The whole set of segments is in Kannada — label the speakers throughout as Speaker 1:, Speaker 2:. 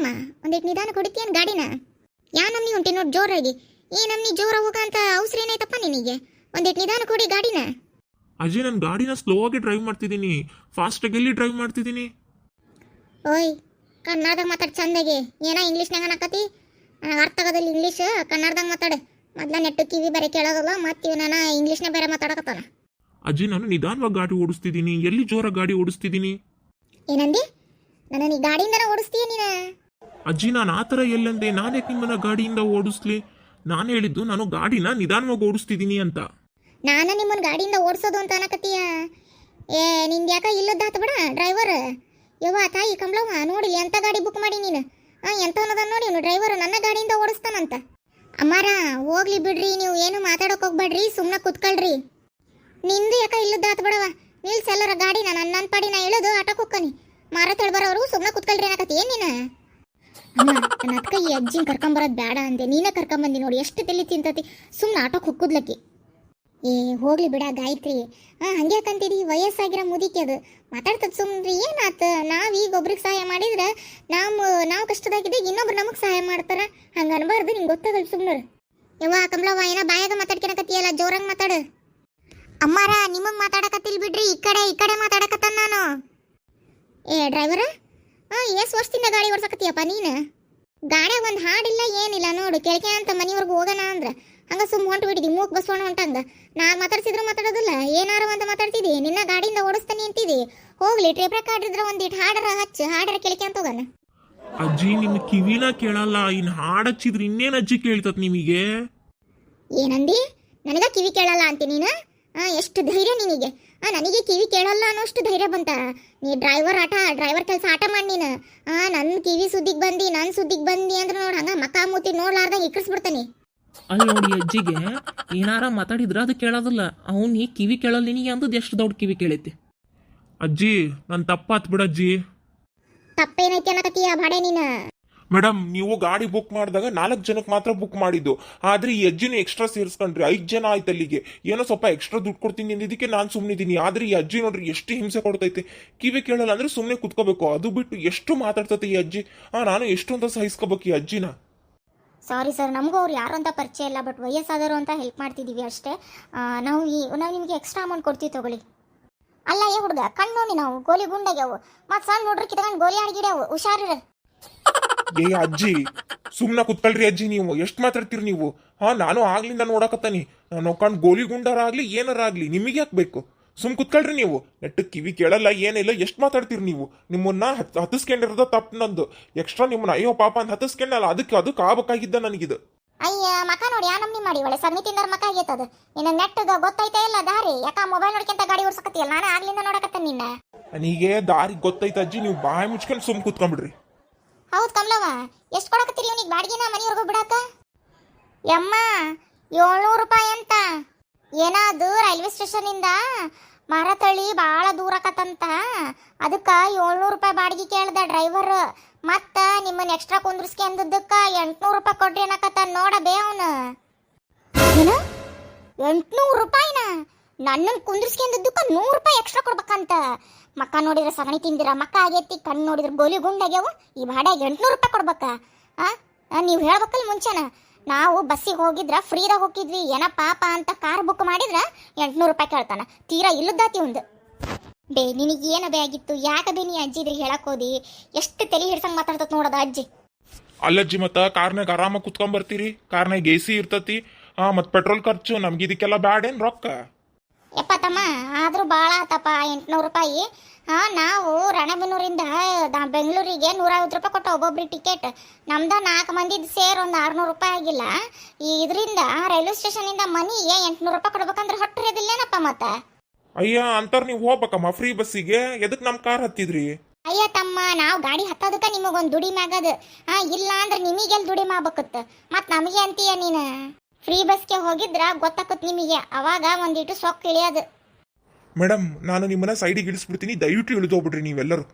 Speaker 1: ತಮ್ಮ ಒಂದಿಟ್ಟು ನಿಧಾನ ಹೊಡಿತೀಯನ್ ಗಾಡಿನ? ಯಾ ನಮ್ನಿ ಹೊಂಟಿ ನೋಡಿ ಜೋರಾಗಿ. ಈ ನಮ್ನಿ ಜೋರ ಹೋಗಂತ ಅವಸರ ಏನೈತಪ್ಪ ನಿನಗೆ? ಒಂದಿಟ್ಟು ನಿಧಾನ ಕೊಡಿ ಗಾಡಿನ.
Speaker 2: ಅಜಯ್, ನಾನು ಗಾಡಿನ ಸ್ಲೋ ಆಗಿ ಡ್ರೈವ್ ಮಾಡ್ತಿದ್ದೀನಿ, ಫಾಸ್ಟಾಗಿ ಎಲ್ಲಿ ಡ್ರೈವ್ ಮಾಡ್ತಿದ್ದೀನಿ?
Speaker 1: ಓಯ್, ಕನ್ನಡದಾಗ ಮಾತಾಡಿ ಚಂದಾಗಿ. ಏನ ಇಂಗ್ಲೀಷ್ನಾಗ ಅನ್ನಕತಿ? ನನಗೆ ಅರ್ಥ ಆಗೋದಿಲ್ಲ ಇಂಗ್ಲೀಷ್. ಕನ್ನಡದಾಗ ಮಾತಾಡು. ಮೊದ್ಲ ನೆಟ್ಟು ಕಿವಿ ಬೇರೆ ಕೇಳೋದಲ್ಲ, ಮತ್ತೆ ಇವನ ಇಂಗ್ಲೀಷ್ನ ಬೇರೆ ಮಾತಾಡಕತ್ತಾನ.
Speaker 2: ಅಜಯ್, ನಾನು ನಿಧಾನವಾಗಿ ಗಾಡಿ ಓಡಿಸ್ತಿದ್ದೀನಿ, ಎಲ್ಲಿ ಜೋರಾಗಿ ಗಾಡಿ ಓಡಿಸ್ತಿದ್ದೀನಿ?
Speaker 1: ಏನಂದಿ? ನನ್ನ ನೀ ಗಾಡಿಯಿಂದನ ಓಡಿಸ್ತೀಯ ನೀನು?
Speaker 2: ಅಜ್ಜಿ, ನಾನು ಆ ಥರ ಎಲ್ಲಂದೆ? ನಾನು ಯಾಕೆ ನಿಮ್ಮನ್ನ ಗಾಡಿಯಿಂದ ಓಡಿಸ್ಲಿ? ನಾನು ಹೇಳಿದ್ದು ನಾನು ಗಾಡಿನ ನಿಧಾನವಾಗಿ ಓಡಿಸ್ತಿದ್ದೀನಿ ಅಂತ.
Speaker 1: ನಾನು ನಿಮ್ಮನ್ನ ಗಾಡಿಯಿಂದ ಓಡಿಸೋದು ಅಂತ ಅನ್ನಕತ್ತೀಯ? ಏ ನಿಂದು ಯಾಕ ಇಲ್ಲದಾತ ಬಿಡ ಡ್ರೈವರ್. ಯವ್ವ ತಾಯಿ ಕಮಲವ್ವ, ನೋಡಿ ಎಂಥ ಗಾಡಿ ಬುಕ್ ಮಾಡಿ ನೀನು. ಎಂಥ ಅನ್ನೋದ ನೋಡಿ ಇವನು ಡ್ರೈವರ್ ನನ್ನ ಗಾಡಿಯಿಂದ ಓಡಿಸ್ತಾನಂತ. ಅಮ್ಮಾರ ಹೋಗ್ಲಿ ಬಿಡ್ರಿ, ನೀವು ಏನು ಮಾತಾಡೋಕೆ ಹೋಗ್ಬೇಡ್ರಿ, ಸುಮ್ಮನೆ ಕುತ್ಕೊಳ್ರಿ. ನಿಂದು ಯಾಕ ಇಲ್ಲದಾತ ಬಿಡವ. ನಿಲ್ಸೆಲ್ಲರ ಗಾಡಿನ ನನ್ನ ಪಾಡಿನ ಹೇಳೋದು ಆಟೋಕ್ಕೆ ಹೋಗ್ಕನಿ. ಮಾರಾಟ ಬರೋರು ಸುಮ್ಮನೆ ಕುತ್ಕೊಳ್ರಿ ಅನ್ನಕತ್ತಿ ಏನು ನೀನು? ಅಮ್ಮ, ನನ್ನ ಅಕ್ಕ ಈ ಅಜ್ಜಿನ ಕರ್ಕೊಂಬರೋದು ಬೇಡ ಅಂದೆ, ನೀನೇ ಕರ್ಕೊಂಬಂದಿ ನೋಡಿ. ಎಷ್ಟು ತಲೆ ತಿಂತತಿ, ಸುಮ್ಮನೆ ಆಟೋಕ್ಕೆ ಹೊಕ್ಕುದ್ಲಕ್ಕಿ. ಏ ಹೋಗ್ಲಿ ಬಿಡ ಗಾಯತ್ರಿ. ಹಂಗೆ ಯಾಕಂತೀರಿ? ವಯಸ್ಸಾಗಿರೋ ಮುದಿಕೆ ಅದು ಮಾತಾಡ್ತದ. ಸುಮ್ರಿ ಏನಾತ? ನಾವೀಗ ಒಬ್ರಿಗೆ ಸಹಾಯ ಮಾಡಿದ್ರೆ ನಾವು ಕಷ್ಟದಾಗಿದ್ದಾಗ ಇನ್ನೊಬ್ರು ನಮಗೆ ಸಹಾಯ ಮಾಡ್ತಾರ. ಹಂಗೆ ಅನ್ಬಾರ್ದು, ನಿಂಗೆ ಗೊತ್ತಾಗಲ್ಲ. ಸುಮ್ಮನೆ ಯವ್ವ ಕಮಲವ್ವ, ಏನೋ ಬಾಯಾಗ ಮಾತಾಡ್ಕೊಳಕತ್ತೀಯಲ್ಲ, ಜೋರಾಗಿ ಮಾತಾಡು. ಅಮ್ಮಾರ ನಿಮಗೆ ಮಾತಾಡಕತ್ತಿಲ್ ಬಿಡ್ರಿ, ಈ ಕಡೆ ಮಾತಾಡಕತ್ತಾನ ನಾನು. ಏ ಡ್ರೈವರ, ಎಷ್ಟು ವರ್ಷದಿಂದ ಗಾಡಿ ಓಡ್ಸಕತ್ತೀಯಪ್ಪ ನೀನು? ಗಾಡಿಯಾಗ ಒಂದು ಹಾಡಿಲ್ಲ ಏನಿಲ್ಲ ನೋಡು. ಕೆಳಕೆ ಅಂತ ಮನೆವರೆಗೂ ಹೋಗೋಣ ಅಂದ್ರೆ ಹಂಗೆ ಸುಮ್ಮ ಹೊಂಟು ಬಿಟ್ಟಿದ್ದಿ, ಮೂಕ್ ಬಸ್ಸೋಣ ಹೊಂಟಂಗ. ನಾನು ಮಾತಾಡ್ಸಿದ್ರು ಮಾತಾಡೋದಿಲ್ಲ, ಏನಾರು ಅಂತ ಮಾತಾಡ್ತಿದ್ದಿ. ನಿನ್ನ ಗಾಡಿಯಿಂದ ಓಡಿಸ್ತಾನೆ ಅಂತಿದ್ದಿ. ಹೋಗ್ಲಿ, ಟ್ರೇಪ್ ರೆಕಾರ್ಡ್ ಇದ್ರೆ ಒಂದಿಟ್ಟು ಹಾಡರ ಹಚ್ಚು, ಹಾಡರ ಕೆಳಕೆ ಅಂತ ಹೋಗೋಣ.
Speaker 2: ಅಜ್ಜಿ, ನಿಮ್ಮ ಕಿವಿನ ಕೇಳಲ್ಲ, ಇನ್ನು ಹಾಡಚ್ಚಿದ್ರೆ ಇನ್ನೇನು ಅಜ್ಜಿ ಕೇಳ್ತತ್ ನಿಮಗೆ?
Speaker 1: ಏನಂದಿ? ನನಗ ಕಿವಿ ಕೇಳಲ್ಲ ಅಂತಿ ನೀನು? ಎಷ್ಟು ಧೈರ್ಯ ನಿನಗೆ? ನನಗೆ ಕಿವಿ ಕೇಳಲ್ಲ ಅನ್ನೋಷ್ಟು ಧೈರ್ಯ ಬಂತ? ನೀ ಡ್ರೈವರ್ ಕೆಲಸ ಆಟ ಮಾಡಿ ನೀನು. ನನ್ನ ಕಿವಿ ಸುದ್ದಿಗೆ ಬಂದು ನನ್ನ ಸುದ್ದಿಗೆ ಬಂದಿ ಅಂದ್ರೆ ನೋಡಿ, ಹಂಗ ಮಕ್ಕ ಮೂತಿ ನೋಡ್ಲಾರ್ದಂಗೆ ಇಕ್ಕರಿಸ್ಬಿಡ್ತಾನೆ.
Speaker 3: ಅಲ್ಲಿ ನೋಡಿ, ಅಜ್ಜಿಗೆ ಏನಾರ ಮಾತಾಡಿದ್ರೆ ಅದು ಕೇಳೋದಿಲ್ಲ. ಅವನಿಗೆ ಕಿವಿ ಕೇಳಲ್ಲ, ನಿನಗೆ ಅಂದದ್ದು ಎಷ್ಟು ದೊಡ್ಡ ಕಿವಿ ಕೇಳೈತಿ.
Speaker 2: ಅಜ್ಜಿ, ನನ್ನ ತಪ್ಪಾತ್ ಬಿಡಜ್ಜಿ.
Speaker 1: ತಪ್ಪೇನೈತಿ ಅನ್ನಕತ್ತೀಯ ಬಾಡೆ ನೀನು?
Speaker 2: ಮೇಡಮ್, ನೀವು ಗಾಡಿ ಬುಕ್ ಮಾಡಿದಾಗ 4 ಜನಕ್ಕೆ ಮಾತ್ರ ಬುಕ್ ಮಾಡಿದ್ದು. ಆದ್ರೆ ಈ ಅಜ್ಜಿನ ಎಕ್ಸ್ಟ್ರಾ ಸೇರಿಸ್ಕೊಂಡ್ರಿ, 5 ಜನ ಆಯ್ತು. ಅಲ್ಲಿಗೆ ಏನೋ ಸ್ವಲ್ಪ ಎಕ್ಸ್ಟ್ರಾ ದುಡ್ಡು ಕೊಡ್ತೀನಿ ಅಂದಿದ್ದಕ್ಕೆ ನಾನು ಸುಮ್ಮನಿದ್ದೀನಿ. ಆದ್ರೆ ಈ ಅಜ್ಜಿ ನೋಡ್ರಿ ಎಷ್ಟು ಹಿಂಸೆ ಕೊಡ್ತೈತೆ. ಕಿವಿ ಕೇಳಲ್ಲ ಅಂದ್ರೆ ಸುಮ್ಮನೆ ಕುತ್ಕೋಬೇಕು, ಅದು ಬಿಟ್ಟು ಎಷ್ಟು ಮಾತಾಡ್ತೈತೆ ಈ ಅಜ್ಜಿ. ನಾನು ಎಷ್ಟು ಅಂತ ಸಹಿಸ್ಕೋಬೇಕು ಈ ಅಜ್ಜಿನ.
Speaker 1: ಸಾರಿ ಸರ್, ನಮಗೂ ಅವ್ರು ಯಾರು ಅಂತ ಪರಿಚಯ ಇಲ್ಲ, ಬಟ್ ವಯಸ್ಸಾದರು ಅಂತ ಹೆಲ್ಪ್ ಮಾಡ್ತಿದ್ದೀವಿ ಅಷ್ಟೇ. ನಾವು ನಿಮಗೆ ಎಕ್ಸ್ಟ್ರಾ ಅಮೌಂಟ್ ಕೊಡ್ತೀವಿ, ತಗೊಳ್ಳಿ. ಅಲ್ಲ ಏ ಹುಡುಗ, ಕಣ್ಣು ನೋಡಿ, ನಾವು ಗೋಲಿ ಗುಂಡಾಗ್ಯಾವು, ಮತ್ತು ಸಣ್ಣ ನೋಡ್ರಿ ಕಿತ್ಕೊಂಡು ಗೋಲಿ ಆಡಿಗಿಡ್ಯಾವು, ಹುಷಾರಿರ.
Speaker 2: ಏ ಅಜ್ಜಿ, ಸುಮ್ಮನೆ ಕುತ್ಕೊಳ್ರಿ ಅಜ್ಜಿ. ನೀವು ಎಷ್ಟು ಮಾತಾಡ್ತೀರಿ ನೀವು? ನಾನು ಆಗ್ಲಿಂದ ನೋಡಕತ್ತಾನಿ. ನಾನು ಕಣ್ ಗೋಲಿ ಗುಂಡಾರ ಆಗ್ಲಿ ಏನಾರ ಆಗ್ಲಿ ನಿಮಗೆ ಯಾಕೆ ಬೇಕು? ಸುಮ್ ಕುತ್ಕೊಳ್ರಿ ನೀವು. ನೆಟ್ಟಕ್ಕೆ ಕಿವಿ ಕೇಳಲ್ಲ ಏನಿಲ್ಲ, ಎಷ್ಟು ಮಾತಾಡ್ತೀರಿ ನೀವು? ನಿಮ್ಮನ್ನ ಹತ್ತಿಸ್ಕೊಂಡಿರೋದ ತಪ್ಪು ನಂದು. ಎಕ್ಸ್ಟ್ರಾ ನಿಮ್ಮನ್ನ ಅಯ್ಯೋ ಪಾಪ ಅಂತ ಹತ್ತಿಸ್ಕೊಂಡಲ್ಲ, ಅದಕ್ಕೆ ಆಗ್ಬೇಕಾಗಿದ್ದ ನನಗಿದು.
Speaker 1: ಅಯ್ಯ ಮಕ ನೋಡಿ, ನಮ್ನಿ ಮಾಡಿ ಒಳ್ಳೆ ಸಗಣಿ ತಿಂದಾರ ಮಕ ಆಗೈತದ. ನಿನ್ನ ನೆಟ್ಟಗ ಗೊತ್ತೈತೆ ಇಲ್ಲ ದಾರಿ? ಯಾಕ ಮೊಬೈಲ್ ನೋಡ್ಕೊಂತ ಗಾಡಿ ಓಡಿಸಕತ್ತೀಯಲ್ಲ? ನಾನು ಆಗ್ಲಿಂದ ನೋಡಕತ್ತ ನಿನ್ನ.
Speaker 2: ನನಗೆ ದಾರಿ ಗೊತ್ತೈತೆ ಅಜ್ಜಿ, ನೀವು ಬಾಯಿ ಮುಚ್ಕೊಂಡು ಸುಮ್ ಕುತ್ಕೊಂಡ್ಬಿಡ್ರಿ.
Speaker 1: ಹೌದು ಕಮಲವ್ವ, ಎಷ್ಟು ಕೊಡಕತ್ತೀರಿ ಇವನಿಗೆ ಬಾಡಿಗೆನ ಮನೆಯವ್ರಿಗೂ ಬಿಡಾಕ? ಯಮ್ಮ 700 ರೂಪಾಯಿ ಅಂತ. ಏನಾದು ರೈಲ್ವೆ ಸ್ಟೇಷನಿಂದ ಮರತಳಿ ಭಾಳ ದೂರ ಆಕತ್ತಂತ, ಅದಕ್ಕೆ 700 ರೂಪಾಯಿ ಬಾಡಿಗೆ ಕೇಳ್ದ ಡ್ರೈವರ್. ಮತ್ತ ನಿಮ್ಮನ್ನ ಎಕ್ಸ್ಟ್ರಾ ಕುಂದ್ರಿಸ್ಕೆ ಅಂದದ್ದಕ್ಕೆ 800 ರೂಪಾಯಿ ಕೊಡ್ರಿ ಅನ್ನಕತ್ತ. ನೋಡ ಬೇ ಅವನು. ಏನು 800 ರೂಪಾಯಿನ? ನನ್ನನ್ನು ಕುಂದ್ರಿಸ್ಕೆ ಅಂದದ್ದಕ್ಕೆ 100 ರೂಪಾಯಿ ಎಕ್ಸ್ಟ್ರಾ ಕೊಡ್ಬೇಕಂತ? ಮಕ್ಕ ನೋಡಿದ್ರೆ ಸಗಣಿ ತಿಂದಿರ ಮಕ್ಕ ಆಗೈತಿ, ಕಣ್ಣು ನೋಡಿದ್ರೆ ಗೋಲಿ ಗುಂಡಾಗ್ಯಾವು. ಈ ಬಾಡಿಗೆ 800 ರೂಪಾಯಿ ಕೊಡ್ಬೇಕ? ನೀವು ಹೇಳ್ಬೇಕಲ್ಲ ಮುಂಚೆನ. ನಾವು ಬಸ್ಸಿಗೆ ಹೋಗಿದ್ರ ಫ್ರೀದಾಗ ಹೋಗಿದ್ವಿ, ಏನ ಪಾಪ ಅಂತ ಕಾರ್ ಬುಕ್ ಮಾಡಿದ್ರೆ 800 ರೂಪಾಯಿ ಕೇಳ್ತಾನ. ತೀರಾ ಇಲ್ಲದಾತಿ ಒಂದು. ಬೇ ನಿನಗೆ ಏನ ಬೇ ಆಗಿತ್ತು? ಯಾಕ ಬೇ ನೀ ಅಜ್ಜಿ ಇದ್ರಿಗೆ ಹೇಳಕ್ ಹೋದಿ? ಎಷ್ಟು ತಲೆ ಹಿಡ್ಸಂಗ್ ಮಾತಾಡ್ತತ್ ನೋಡದ ಅಜ್ಜಿ.
Speaker 2: ಅಲ್ಲಜ್ಜಿ, ಮತ್ತ ಕಾರ್ನಾಗ ಆರಾಮಾಗಿ ಕುತ್ಕೊಂಡ್ ಬರ್ತೀರಿ, ಕಾರ್ನಾಗ AC ಇರ್ತತಿ. ಮತ್ ಪೆಟ್ರೋಲ್ ಖರ್ಚು ನಮ್ಗೆ ಇದಕ್ಕೆಲ್ಲ ಬ್ಯಾಡೇನ್ ರೊಕ್ಕ?
Speaker 1: ಯಪ್ಪ ತಮ್ಮ, ಆದ್ರೂ ಭಾಳ ಆತಪ್ಪ 800 ರೂಪಾಯಿ. ನಾವು ರಾಣೆಬೆನ್ನೂರಿಂದ ಬೆಂಗಳೂರಿಗೆ 150 ರೂಪಾಯಿ ಕೊಟ್ಟು ಒಬ್ಬೊಬ್ರಿಗೆ ಟಿಕೆಟ್. ನಮ್ದ 4 ಮಂದಿದ್ ಸೇರ್ ಒಂದು 600 ರೂಪಾಯಿ ಆಗಿಲ್ಲ. ಇದರಿಂದ ರೈಲ್ವೆ ಸ್ಟೇಷನಿಂದ ಮನಿಗೆ 800 ರೂಪಾಯಿ ಕೊಡ್ಬೇಕಂದ್ರೆ ಹೊಟ್ಟರಿದಿಲ್ಲೇನಪ್ಪ ಮತ್ತೆ?
Speaker 2: ಅಯ್ಯ ಅಂತರ್ ನೀವು ಹೋಗ್ಬೇಕಮ್ಮ ಫ್ರೀ ಬಸ್ಸಿಗೆ, ಎದಕ್ ನಮ್ ಕಾರ್ ಹತ್ತಿದ್ರಿ?
Speaker 1: ಅಯ್ಯ ತಮ್ಮ, ನಾವು ಗಾಡಿ ಹತ್ತೋದಕ್ಕೆ ನಿಮಗೊಂದು ದುಡಿಮೆ ಆಗದ. ಇಲ್ಲ ಅಂದ್ರೆ ನಿಮಗೆಲ್ಲಿ ದುಡಿಮೆ ಆಗ್ಬೇಕತ್ತ? ಮತ್ ನಮಗೆ ಅಂತೀಯ ನೀನು? ಫ್ರೀ ಬಸ್ಗೆ ಹೋಗಿದ್ರ ಗೊತ್ತಾಕತ್ ನಿಮಗೆ, ಅವಾಗ ಒಂದಿಟ್ಟು ಸೊಕ್ಕ ಇಳಿಯೋದು.
Speaker 2: ಮೇಡಮ್, ನಾನು ನಿಮ್ಮನ್ನ ಸೈಡಿಗೆ ಇಳಿಸ್ಬಿಡ್ತೀನಿ, ದಯವಿಟ್ಟು ಇಳಿದೋಗ್ಬಿಡ್ರಿ ನೀವೆಲ್ಲರೂ.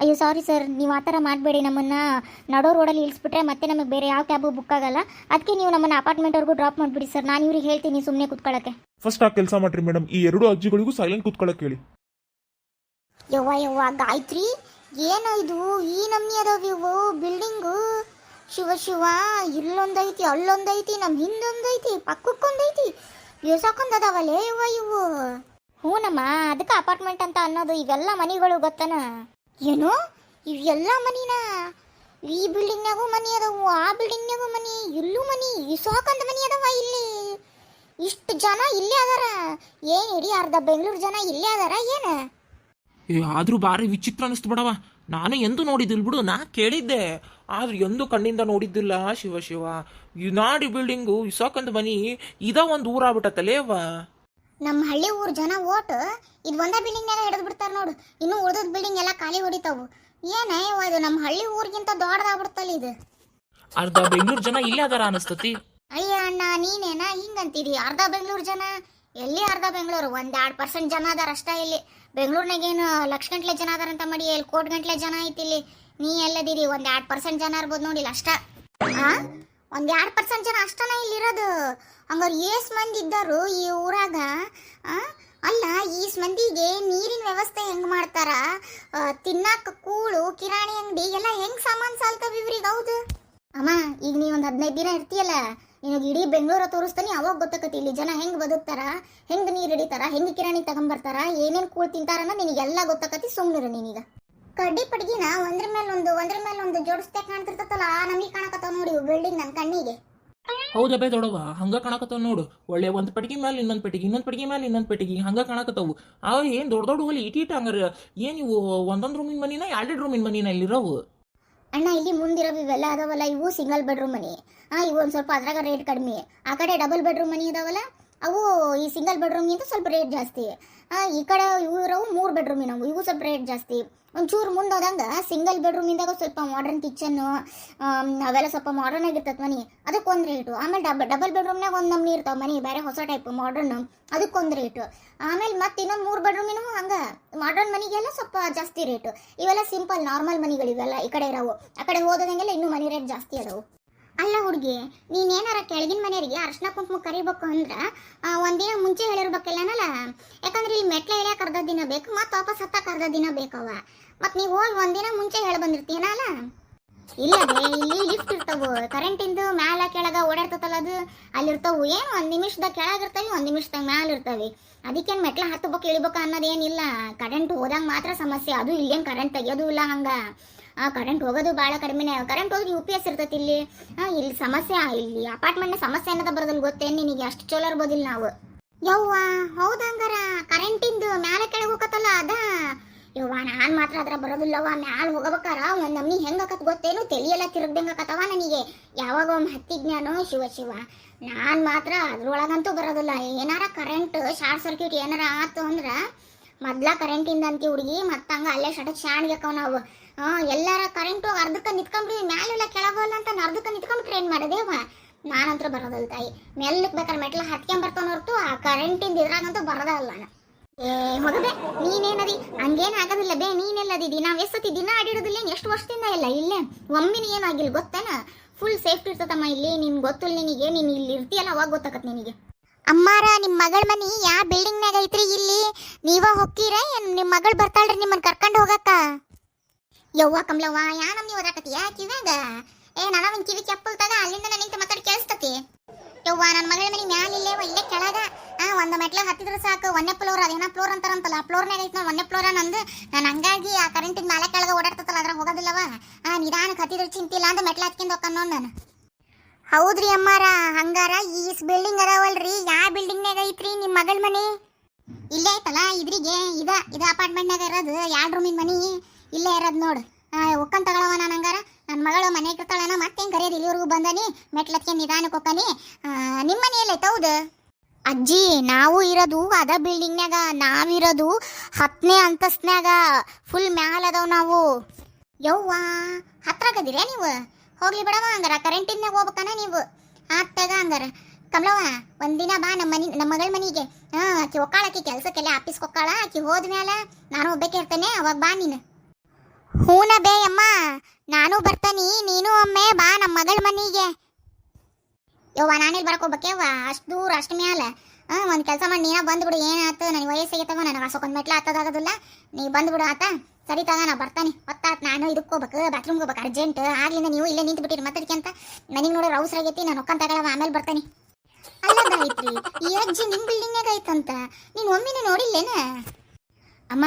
Speaker 1: ಅಯ್ಯೋ ಸಾರಿ ಸರ್, ನೀವು ಆ ಥರ ಮಾಡಬೇಡಿ. ನಮ್ಮನ್ನು ನಡೋ ರೋಡಲ್ಲಿ ಇಳಿಸ್ಬಿಟ್ರೆ ಮತ್ತೆ ನಮಗೆ ಬೇರೆ ಯಾವ ಕ್ಯಾಬು ಬುಕ್ ಆಗಲ್ಲ. ಅದಕ್ಕೆ ನೀವು ನಮ್ಮನ್ನು ಅಪಾರ್ಟ್ಮೆಂಟ್ವರೆಗೂ ಡ್ರಾಪ್ ಮಾಡಿಬಿಡಿ ಸರ್. ನಾನು ಇವ್ರಿಗೆ ಹೇಳ್ತೀನಿ ಸುಮ್ಮನೆ ಕುತ್ಕೊಳ್ಳೋಕ್ಕೆ.
Speaker 2: ಫಸ್ಟ್ ಆ ಕೆಲಸ ಮಾಡ್ರಿ ಮೇಡಮ್, ಈ 2 ಅಜ್ಜಿಗಳಿಗೂ ಸೈಲೆಂಟ್ ಕುತ್ಕೊಳ್ಳೋಕೆ ಹೇಳಿ.
Speaker 1: ಯವ್ವ ಗಾಯತ್ರಿ, ಏನೋ ಇದು ಈ ನಮ್ನಿ ಅದಾವ ಇವು ಬಿಲ್ಡಿಂಗು. ಶಿವ ಶಿವ, ಇಲ್ಲೊಂದೈತಿ ಅಲ್ಲೊಂದೈತಿ ನಮ್ಮ ಹಿಂದೊಂದೈತಿ ಪಕ್ಕಕ್ಕೊಂದೈತಿ ಎಸಾಕೊಂದದಾವಲ್ಲೇ ಇವು. ಹ್ಞೂನಮ್ಮ, ಅದಕ್ಕೆ ಅಪಾರ್ಟ್ಮೆಂಟ್ ಅಂತ ಅನ್ನೋದು. ಇವೆಲ್ಲ ಮನಿಗಳು ಗೊತ್ತನ? ಏನು ಇವೆಲ್ಲ ಮನಿನ? ಈ ಬಿಲ್ಡಿಂಗ್ನಾಗೂ ಮನಿ ಅದಾವು, ಆ ಬಿಲ್ಡಿಂಗ್ನಾಗೂ ಮನಿ, ಇಲ್ಲೂ ಮನಿ, ಇಸಾಕಂದ ಮನಿ ಅದಾವ ಇಲ್ಲಿ. ಇಷ್ಟು ಜನ ಇಲ್ಲೇ ಅದಾರ? ಏನು ಇಡೀ ಅರ್ಧ ಬೆಂಗಳೂರು ಜನ ಇಲ್ಲೇ ಅದಾರ ಏನು?
Speaker 3: ಆದ್ರೂ ಭಾರಿ ವಿಚಿತ್ರ ಅನಿಸ್ತು ಬಿಡವ. ನಾನು ಎಂದೂ ನೋಡಿದ್ದಿಲ್ಲ ಬಿಡು, ನಾ ಕೇಳಿದ್ದೆ ಆದ್ರೆ ಎಂದೂ ಕಣ್ಣಿಂದ ನೋಡಿದ್ದಿಲ್ಲ. ಶಿವ ಶಿವ, ಈ ನಾಡಿ ಬಿಲ್ಡಿಂಗು ಇಸಾಕಂದ ಮನಿ ಇದ ಒಂದು ಊರಾಗ್ಬಿಟ್ಟತ್ತಲೇವ.
Speaker 1: ನಮ್ಮ ಹಳ್ಳಿ ಊರ್ ಜನ ಓಟ್ ಇದು ಒಂದೇ ಬಿಲ್ಡಿಂಗ್ನಾಗ ಹಿಡಿದು ಬಿಡ್ತಾರ ನೋಡು. ಇನ್ನು ಉಳಿದ ಬಿಲ್ಡಿಂಗ್ ಎಲ್ಲ ಖಾಲಿ ಹೊಡಿತಾವು. ಏನೇ ಇದು ನಮ್ಮ ಹಳ್ಳಿ ಊರಿಗಿಂತ ದೊಡ್ಡದಾಗ್ಬಿಡ್ತಲ್ಲ ಇದು.
Speaker 3: ಅರ್ಧ ಬೆಂಗಳೂರು ಜನ ಇಲ್ಲೇ ಅದಾರ ಅನಿಸ್ತತಿ.
Speaker 1: ಅಯ್ಯ ಅಣ್ಣ, ನೀನೇನ ಹಿಂಗಂತೀರಿ? ಅರ್ಧ ಬೆಂಗಳೂರು ಜನ ಎಲ್ಲಿ? ಅರ್ಧ ಬೆಂಗಳೂರು 1-2% ಜನ ಅದಾರ ಅಷ್ಟೇ ಇಲ್ಲಿ. ಬೆಂಗಳೂರಿನಾಗೇನು ಲಕ್ಷ ಗಂಟ್ಲೆ ಜನ ಅದಾರಂತ ಮಾಡಿ ಇಲ್ಲಿ ಕೋಟಿ ಗಂಟ್ಲೆ ಜನ ಐತಿ ಇಲ್ಲಿ. ನೀ ಎಲ್ಲದಿರಿ? 1-2% ಜನ ಇರ್ಬೋದು ನೋಡಿಲ್ಲ ಅಷ್ಟ. 1-2% ಜನ ಅಷ್ಟನ ಇಲ್ಲಿರೋದು. ಹಂಗಾರೆ ಏಸ್ ಮಂದಿ ಇದ್ದರು ಈ ಊರಾಗ? ಅಲ್ಲ, ಈ ಮಂದಿಗೆ ನೀರಿನ ವ್ಯವಸ್ಥೆ ಹೆಂಗ್ ಮಾಡ್ತಾರ? ತಿನ್ನಾಕ ಕೂಳು, ಕಿರಾಣಿ ಅಂಗಡಿ ಎಲ್ಲ ಹೆಂಗ್ ಸಾಮಾನು ಸಾಲ್ತಾವ ಇವ್ರಿಗೆ? ಹೌದು ಅಮ್ಮ, ಈಗ ನೀ ಒಂದು 15 ದಿನ ಇರ್ತೀಯಲ್ಲ, ನಿನಗೆ ಇಡೀ ಬೆಂಗಳೂರ ತೋರಿಸ್ತಾನೆ. ಅವಾಗ ಗೊತ್ತಾಕತಿ ಇಲ್ಲಿ ಜನ ಹೆಂಗ್ ಬದುಕ್ತಾರ, ಹೆಂಗ್ ನೀರು ಹಿಡಿತಾರ, ಹೆಂಗ್ ಕಿರಾಣಿ ತಗೊಂಬರ್ತಾರ, ಏನೇನ್ ಕೂಳ್ ತಿಂತಾರ ಅನ್ನೋದು ನಿನಗೆಲ್ಲ ಗೊತ್ತಾಕತಿ. ಸುಮ್ಮನಿರು ನೀನೀಗ. ಕಡ್ಡಿ ಪಡ್ಗಿನ ಒಂದ್ರ ಮೇಲೊಂದು ಜೋಡಿಸ್ತಾ ಕಾಣ್ತಿರ್ತಲ್ಲ, ನಮಗೆ ಕಾಣಕತ್ತಾವ ನೋಡಿ ಬಿಲ್ಡಿಂಗ್ ನನ್ನ ಕಣ್ಣಿಗೆ.
Speaker 3: ಹೌದಾ ಬೇ ದೊಡವ, ಹಂಗ ಕಾಣಕತ್ತಾವ ನೋಡು. ಒಳ್ಳೆ ಒಂದು ಪೆಟ್ಟಿಗೆ ಮೇಲೆ ಇನ್ನೊಂದು ಪೆಟ್ಟಿಗೆ, ಇನ್ನೊಂದು ಪೆಟ್ಟಿಗೆ ಮೇಲೆ ಇನ್ನೊಂದು ಪೆಟ್ಟಿಗೆ, ಹಂಗ ಕಾಣಕತ್ತಾವು. ಅವ ಏನು ದೊಡ್ಡ ದೊಡ್ಡ ಹೋಲಿ ಇಟ್ ಹಂಗಾರ ಏನು ಇವು ಒಂದೊಂದು ರೂಮಿನ ಮನಿನ 2 ರೂಮಿನ ಮನಿನ ಇಲ್ಲಿರೋವು?
Speaker 1: ಅಣ್ಣ, ಇಲ್ಲಿ ಮುಂದಿರೋವು ಇವೆಲ್ಲ ಅದಾವಲ್ಲ, ಇವು ಸಿಂಗಲ್ ಬೆಡ್ರೂಮ್ ಮನಿ. ಇವು ಒಂದು ಸ್ವಲ್ಪ ಅದ್ರಾಗ ರೇಟ್ ಕಡಿಮೆ. ಆ ಕಡೆ ಡಬಲ್ ಬೆಡ್ರೂಮ್ ಮನಿ ಇದಾವಲ್ಲ, ಅವು ಈ ಸಿಂಗಲ್ ಬೆಡ್ರೂಮ್ಗಿಂತ ಸ್ವಲ್ಪ ರೇಟ್ ಜಾಸ್ತಿ. ಈ ಕಡೆ ಇವು ಇರೋವು 3 ಬೆಡ್ರೂಮಿನವು, ಇವು ಸ್ವಲ್ಪ ರೇಟ್ ಜಾಸ್ತಿ. ಒಂಚೂರು ಮುಂದೆ ಹೋದಂಗೆ ಸಿಂಗಲ್ ಬೆಡ್ರೂಮಿಂದಾಗ ಸ್ವಲ್ಪ ಮಾಡರ್ನ್ ಕಿಚನ್ನು ಅವೆಲ್ಲ ಸ್ವಲ್ಪ ಮಾಡರ್ನ್ ಆಗಿರ್ತದೆ ಮನಿ, ಅದಕ್ಕೊಂದು ರೇಟು. ಆಮೇಲೆ ಡಬಲ್ ಬೆಡ್ರೂಮ್ನಾಗ ಒಂದು ನಮ್ನಿ ಇರ್ತಾವೆ ಮನಿ, ಬೇರೆ ಹೊಸ ಟೈಪ್ ಮಾಡರ್ನ್, ಅದಕ್ಕೊಂದು ರೇಟು. ಆಮೇಲೆ ಮತ್ತೆ ಇನ್ನೊಂದು 3 ಬೆಡ್ರೂಮಿನೂ ಹಂಗೆ ಮಾಡರ್ನ್ ಮನಿಗೆಲ್ಲ ಸ್ವಲ್ಪ ಜಾಸ್ತಿ ರೇಟು. ಇವೆಲ್ಲ ಸಿಂಪಲ್ ನಾರ್ಮಲ್ ಮನಿಗಳು ಇವೆಲ್ಲ ಈ ಕಡೆ ಇರೋವು. ಆ ಕಡೆ ಹೋದಂಗೆಲ್ಲ ಇನ್ನೂ ಮನಿ ರೇಟ್ ಜಾಸ್ತಿ ಅದಾವು. ಅಲ್ಲ ಹುಡುಗಿ, ನೀನೇನಾರ ಕೆಳಗಿನ ಮನೆಯವರಿಗೆ ಅರ್ಶಿನ ಕುಂಕುಮ ಕರಿಬೇಕು ಅಂದ್ರೆ ಒಂದಿನ ಮುಂಚೆ ಹೇಳಿರ್ಬೇಕಿಲ್ಲನಲ್ಲ. ಯಾಕಂದ್ರೆ ಇಲ್ಲಿ ಮೆಟ್ಲೆ ಇಳಿಯಕ್ಕೆ ಅರ್ಧ ದಿನ ಬೇಕು, ಮತ್ತು ವಾಪಸ್ ಹತ್ತಕ್ಕೆ ಅರ್ಧ ದಿನ ಬೇಕವ. ಮತ್ತು ನೀವು ಹೋಗಿ ಒಂದಿನ ಮುಂಚೆ ಹೇಳಿ ಬಂದಿರ್ತೀನಲ್ಲ. ಇಲ್ಲದೆ ಇಲ್ಲಿ ಲಿಫ್ಟ್ ಇರ್ತಾವು, ಕರೆಂಟಿಂದು ಮ್ಯಾಲ ಕೆಳಗ ಓಡಾಡ್ತತಲ್ಲ, ಅದು ಅಲ್ಲಿರ್ತಾವು. ಏನು 1 ನಿಮಿಷದಾಗ ಕೆಳಗಿರ್ತವೆ, 1 ನಿಮಿಷದಾಗ ಮ್ಯಾಲ ಇರ್ತವೆ. ಅದಕ್ಕೇನು ಮೆಟ್ಲ ಹತ್ತಬೇಕು ಇಳಿಬೇಕು ಅನ್ನೋದೇನಿಲ್ಲ. ಕರೆಂಟ್ ಹೋದಾಗ ಮಾತ್ರ ಸಮಸ್ಯೆ. ಅದು ಇಲ್ಲೇನು ಕರೆಂಟ್ ತೆಗಿಯೋದು ಇಲ್ಲ ಹಂಗೆ. ಕರೆಂಟ್ ಹೋಗೋದು ಭಾಳ ಕಡಿಮೆನೇ. ಕರೆಂಟ್ ಹೋದ್ರೆ UPS ಇರ್ತೈತಿ ಇಲ್ಲಿ. ಇಲ್ಲಿ ಸಮಸ್ಯೆ, ಇಲ್ಲಿ ಅಪಾರ್ಟ್ಮೆಂಟ್ನ ಸಮಸ್ಯೆ ಅನ್ನೋದು ಬರೋದಿಲ್ಲ. ಗೊತ್ತೇನು ನಿನಗೆ? ಅಷ್ಟು ಚಲೋ ಇರ್ಬೋದಿಲ್ಲ ನಾವು. ಯವ್ವ ಹೌದಂಗಾರ ಕರೆಂಟಿಂದು ಮ್ಯಾಲೆ ಕೆಳಗೆ ಹೋಗತ್ತಲ್ಲ ಅದ. ಯವ್ವ ನಾನು ಮಾತ್ರ ಅದ್ರ ಬರೋದಿಲ್ಲವ. ಮ್ಯಾಲೆ ಹೋಗಬೇಕಾರ ಒಂದು ನಮ್ನಿ ಹೆಂಗೆ ಆಕತ್ ಗೊತ್ತೇನು? ತಲೆಯೆಲ್ಲ ತಿರುಗ್ದಂಗೆ ಆಕತ್ತವ ನನಗೆ. ಯಾವಾಗ ಒಮ್ಮೆ ಹತ್ತಿದ್ನಾನು ಶಿವ ಶಿವ, ನಾನು ಮಾತ್ರ ಅದ್ರೊಳಗಂತೂ ಬರೋದಿಲ್ಲ. ಏನಾರ ಕರೆಂಟ್ ಶಾರ್ಟ್ ಸರ್ಕ್ಯೂಟ್ ಏನಾರ ಆಯ್ತು ಅಂದ್ರೆ ಮೊದ್ಲ ಕರೆಂಟಿಂದ ಅಂತೀವಿ ಹುಡುಗಿ, ಮತ್ತು ಹಂಗೆ ಅಲ್ಲೇ ಶಾಣ್ಗೆಕ್ಕವ ನಾವು. ಎಲ್ಲಾರ ಕರೆಂಟು ಅರ್ಧಕ್ಕೆ ನಿಂತ್ಕೊಂಡ್ಬಿಡಿ, ಮ್ಯಾಲೆಲ್ಲ ಕೆಳಗೋಲ್ಲ ಅಂತ ಅರ್ಧಕ್ಕೆ ನಿಂತ್ಕೊಂಡ್ಬಿಟ್ರೆ ಏನು ಮಾಡೋದೇವ? ನಾನಂತೂ ಬರೋದಲ್ಲ ತಾಯಿ. ಮೆಲ್ಲಕ್ಕೆ ಬೇಕಾದ್ರೆ ಮೆಟ್ಲ ಹತ್ಕೊಂಬರ್ತಾನ ಹೊರತು ಆ ಕರೆಂಟಿಂದ ಇದ್ರಾಗಂತೂ ಬರೋದಲ್ಲ. ಹೋಗಬೇ, ನೀನೇನದಿ? ಹಂಗೇನು ಆಗೋದಿಲ್ಲ ಬೇ. ನೀನೆಲ್ಲದಿದ್ದಿ? ನಾವು ಎಷ್ಟೊತ್ತಿ ದಿನ ಆಡಿಡೋದಿಲ್ಲ, ಎಷ್ಟು ವರ್ಷದಿಂದ ಇಲ್ಲ ಇಲ್ಲೇ. ಒಮ್ಮಿನ ಏನು ಆಗಿಲ್ಲ ಗೊತ್ತೇನ? ಫುಲ್ ಸೇಫ್ಟಿ ಇರ್ತದಮ್ಮ ಇಲ್ಲಿ. ನಿನ್ಗೆ ಗೊತ್ತಿಲ್ಲ ನಿನಗೆ, ನೀನು ಇಲ್ಲಿ ಇರ್ತೀಯಲ್ಲ ಅವಾಗ ಗೊತ್ತಾಗತ್ತೆ ನಿನಗೆ. ಅಮ್ಮಾರ, ನಿಮ್ಮ ಮಗಳ ಮನಿ ಯಾವ ಬಿಲ್ಡಿಂಗ್ನಾಗ ಐತ್ರಿ? ಇಲ್ಲಿ ನೀವ ಹೊಕ್ಕೀರ ಏನು ನಿಮ್ಮ ಮಗಳು ಬರ್ತಾಳ್ರಿ ನಿಮ್ಮನ್ನು ಕರ್ಕೊಂಡು ಹೋಗಕ್ಕ? ಯವ್ವ ಕಮ್ಲವ್ವ, ಯಾ ನಮ್ನಿ ಓದಾಕತ್ತೀಯ ಕಿವ್ಯಾಗ? ನನವಿನ ಕಿವಿ ಕೆಪ್ಪಲ್ ತಗ, ಅಲ್ಲಿಂದ ನಿಂತು ಮಾತಾಡಿ ಕೇಳಿಸ್ತತಿ. ಯವ್ವ ನನ್ನ ಮಗಳ ಮನಿ ಮ್ಯಾಲಿಲ್ಲೇವ, ಇಲ್ಲೇ ಕೆಳಗ. ಒಂದು ಮೆಟ್ಲ ಹತ್ತಿದ್ರೆ ಸಾಕು. 1ನೇ ಫ್ಲೋರ್, ಅದೇನೋ ಫ್ಲೋರ್ ಅಂತಾರಂತಲ್ಲ, ಆ ಫ್ಲೋರ್ನಾಗ ಐತೆ ನಾವು 1ನೇ ಫ್ಲೋರ ನಂದು. ನಾನು ಹಂಗಾಗಿ ಆ ಕರೆಂಟಿನ ಮ್ಯಾಲೆ ಕೆಳಗೆ ಓಡಾಡ್ತಲ್ಲ ಅದ್ರ ಹೋಗೋದಿಲ್ಲವ. ನಿಧಾನಕ್ಕೆ ಹತ್ತಿದ್ರೆ ಚಿಂತಿಲ್ಲ ಅಂತ ಮೆಟ್ಲ ಹತ್ಕೊಂಡು ಹೋಗ್ತಾನ ನೋಡಿ ನಾನು. ಹೌದ್ರಿ ಅಮ್ಮಾರ, ಹಂಗಾರ ಈ ಬಿಲ್ಡಿಂಗ್ ಅದಾವಲ್ರಿ, ಯಾವ ಬಿಲ್ಡಿಂಗ್ನಾಗ ಐತ್ರಿ ನಿಮ್ಮ ಮಗಳ ಮನಿ? ಇಲ್ಲೇ ಐತಲ್ಲ ಇದ್ರಿಗೆ, ಇದ ಅಪಾರ್ಟ್ಮೆಂಟ್ನಾಗ ಇರೋದು 2 ರೂಮಿನ ಮನಿ ಇಲ್ಲೇ ಇರೋದು ನೋಡು. ಒಕ್ಕನ್ ತಗೊಳವ ನಾನು. ಹಂಗಾರ ನನ್ನ ಮಗಳು ಮನೆಗೆ ಇರ್ತಾಳನ, ಮತ್ತೇನು ಕರೆಯೋದು? ಇಲ್ಲಿವರೆಗೂ ಬಂದನಿ, ಮೆಟ್ಲತ್ಕೆ ನಿಧಾನಕ್ಕೆ ಹೋಗ್ತಾನಿ. ನಿಮ್ಮ ಮನೆ ಎಲ್ಲೈತೆ? ಹೌದು ಅಜ್ಜಿ, ನಾವು ಇರೋದು ಅದ ಬಿಲ್ಡಿಂಗ್ನಾಗ. ನಾವಿರೋದು 10ನೇ ಅಂತಸ್ತ್ನಾಗ, ಫುಲ್ ಮ್ಯಾಲ ಅದಾವ ನಾವು. ಯವ್ವ ಹತ್ರಗದಿರೇ ನೀವು? ಹೋಗ್ಲಿ ಬಿಡವ, ಹಂಗಾರ ಕರೆಂಟಿಂದಾಗ ಹೋಗ್ಬೇಕನ ನೀವು. ಆತ್ತಾಗ ಹಂಗಾರ ಕಮಲವ್ವ, ಒಂದಿನ ಬಾ ನಮ್ಮ ಮಗಳ ಮನೆಗೆ. ಆಕಿ ಒಕ್ಕಾಳಕಿ ಕೆಲ್ಸಕ್ಕೆಲ್ಲ ಆಫೀಸ್ಗೆ ಒಕ್ಕಾಳ. ಆಕಿ ಹೋದ್ಮೇಲೆ ನಾನು ಒಬ್ಬಕ್ಕೆ ಇರ್ತೇನೆ, ಅವಾಗ ಬಾ ನೀನು. ಹೂನ ಬೇ ಅಮ್ಮ, ನಾನು ಬರ್ತಾನಿ, ನೀನು ಒಮ್ಮೆ ಬಾ ನಮ್ಮ ಮಗಳ ಮನೆಗೆ. ಯವ್ವ ನಾನೆಲ್ಲಿ ಬರಕ್ಕೆ ಹೋಗ್ಬೇಕವ್ವ? ಅಷ್ಟು ದೂರ, ಅಷ್ಟು ಮ್ಯಾಲೆ. ಒಂದು ಕೆಲಸ ಮಾಡಿ ನೀನ ಬಂದ್ಬಿಡು. ಏನಾಯ್ತು? ನನಗೆ ವಯಸ್ಸಾಗೈತವ, ನನಗೆ ಅಸೊಂದು ಮೆಟ್ಲ ಹತ್ತದಾಗೋದಿಲ್ಲ. ನೀ ಬಂದ್ಬಿಡು ಆತ. ಸರಿ ತಗ ನಾ ಬರ್ತಾನೆ ಹೊತ್ತಾತ್ ನಾನು ಇದಕ್ಕೆ ಹೋಗ್ಬೇಕು ಬಾತ್ರೂಮ್ಗೆ ಹೋಗ್ಬೇಕು ಅರ್ಜೆಂಟ್ ಆಗ್ಲಿಂದ ನೀವು ಇಲ್ಲೇ ನಿಂತು ಬಿಟ್ಟಿರಿ ಮಾತಾಡ್ಕೆ ಅಂತ ನನಗೆ ನೋಡೋರು ಅವಸರ ಆಗೈತಿ ನಾನು ಒಕ್ಕಂತ ತಗೊಳವ ಆಮೇಲೆ ಬರ್ತಾನೆ ಅಲ್ಲ ಗಾಯತ್ರಿ ಈ ಅಜ್ಜಿ ನಿಮ್ಮ ಬಿಲ್ಡಿಂಗ್ನಾಗ ಐತಂತ ನೀನು ಒಮ್ಮೆನೂ ನೋಡಿಲ್ಲೇನ ಅಮ್ಮ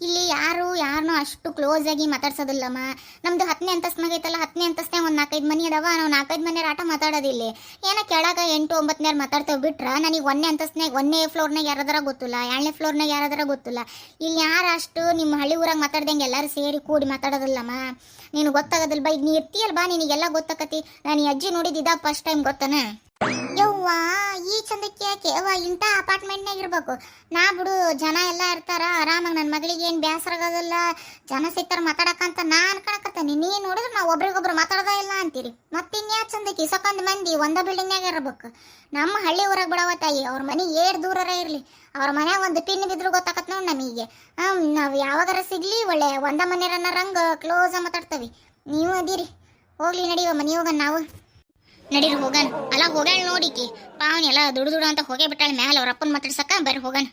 Speaker 1: ಇಲ್ಲಿ ಯಾರನ್ನೂ ಅಷ್ಟು ಕ್ಲೋಸ್ ಆಗಿ ಮಾತಾಡ್ಸೋದಿಲ್ಲಮ್ಮ ನಮ್ದು 10ನೇ ಅಂತಸ್ನಾಗ ಐತಲ್ಲ 10ನೇ ಅಂತಸ್ನಾಗ ಒಂದು 4-5 ಮನೆ ಅದಾವ ನಾವು 4-5 ಮನೆ ಆಟ ಮಾತಾಡೋದಿಲ್ಲ ಏನೋ ಕೆಳಗೆ 8-9ನೇರು ಮಾತಾಡ್ತೇವೆ ಬಿಟ್ರೆ ನನಗೆ 1ನೇ ಅಂತಸ್ನಾಗ 1ನೇ ಫ್ಲೋರ್ನಾಗ ಯಾರಾದಾರ ಗೊತ್ತಿಲ್ಲ 2ನೇ ಫ್ಲೋರ್ನಾಗ ಯಾರಾದಾರ ಗೊತ್ತಿಲ್ಲ ಇಲ್ಲಿ ಯಾರು ಅಷ್ಟು ನಿಮ್ಮ ಹಳ್ಳಿ ಊರಾಗ ಮಾತಾಡ್ದಂಗೆ ಎಲ್ಲರೂ ಸೇರಿ ಕೂಡಿ ಮಾತಾಡೋದಿಲ್ಲಮ್ಮ ನೀನು ಗೊತ್ತಾಗೋದಿಲ್ಲ ಬೈ ನೀ ಇರ್ತೀಯಲ್ಲ ಬಾ ನಿನಗೆಲ್ಲ ಗೊತ್ತಾಕತಿ ನಾನು ಈ ಅಜ್ಜಿ ನೋಡಿದ್ದ ಫಸ್ಟ್ ಟೈಮ್ ಗೊತ್ತಾನ ಯವ್ವ ಈ ಚಂದಕ್ಕೆ ಯಾಕೆ ಯವ್ವ ಇಂಥ ಅಪಾರ್ಟ್ಮೆಂಟ್ನಾಗ ಇರ್ಬೇಕು ನಾ ಬಿಡು ಜನ ಎಲ್ಲ ಇರ್ತಾರ ಆರಾಮಾಗಿ ನನ್ನ ಮಗಳಿಗೆ ಏನು ಬೇಸರ ಆಗೋದಿಲ್ಲ ಜನ ಸಿಗ್ತಾರ ಮಾತಾಡಕ್ಕಂತ ನಾ ಅನ್ಕೊಳಕತ್ತೀನಿ ನೀ ನೋಡಿದ್ರೆ ನಾವು ಒಬ್ರಿಗೊಬ್ರು ಮಾತಾಡೋದ ಇಲ್ಲ ಅಂತೀರಿ ಮತ್ತಿನ್ಯಾ ಚಂದಕ್ಕೆ ಸಕೊಂದ್ ಮಂದಿ ಒಂದ ಬಿಲ್ಡಿಂಗ್ನಾಗ ಇರ್ಬೇಕು ನಮ್ಮ ಹಳ್ಳಿ ಊರಾಗ ಬಿಡವ ತಾಯಿ ಅವ್ರ ಮನೆ ಏಟ್ ದೂರರ ಇರಲಿ ಅವ್ರ ಮನ್ಯಾಗ ಒಂದು ಪಿನ್ ಬಿದ್ರು ಗೊತ್ತಾಕತ್ ನೋಡಿ ನಮಗೆ ನಾವು ಯಾವಾಗಾರ ಸಿಗ್ಲಿ ಒಳ್ಳೆ ಒಂದ ಮನೆಯರನ್ನ ರಂಗ್ ಕ್ಲೋಸ್ ಮಾತಾಡ್ತವಿ ನೀವು ಅದೀರಿ ಹೋಗ್ಲಿ ನಡಿವ ಮನೆ ಹೋಗೋಣ ನಾವು ನಡೀರಿ ಹೋಗೋಣ ಅಲ್ಲ ಹೋಗ್ಯಾಳ ನೋಡಿಕಿ ಪಾವನಿ ಎಲ್ಲ ದುಡ್ಡು ಅಂತ ಹೋಗೇ ಬಿಟ್ಟಾಳ ಮ್ಯಾಲ ಅವ್ರ ಅಪ್ಪನ ಮಾತಾಡ್ಸಕ್ಕ ಬರ್ರಿ ಹೋಗೋಣ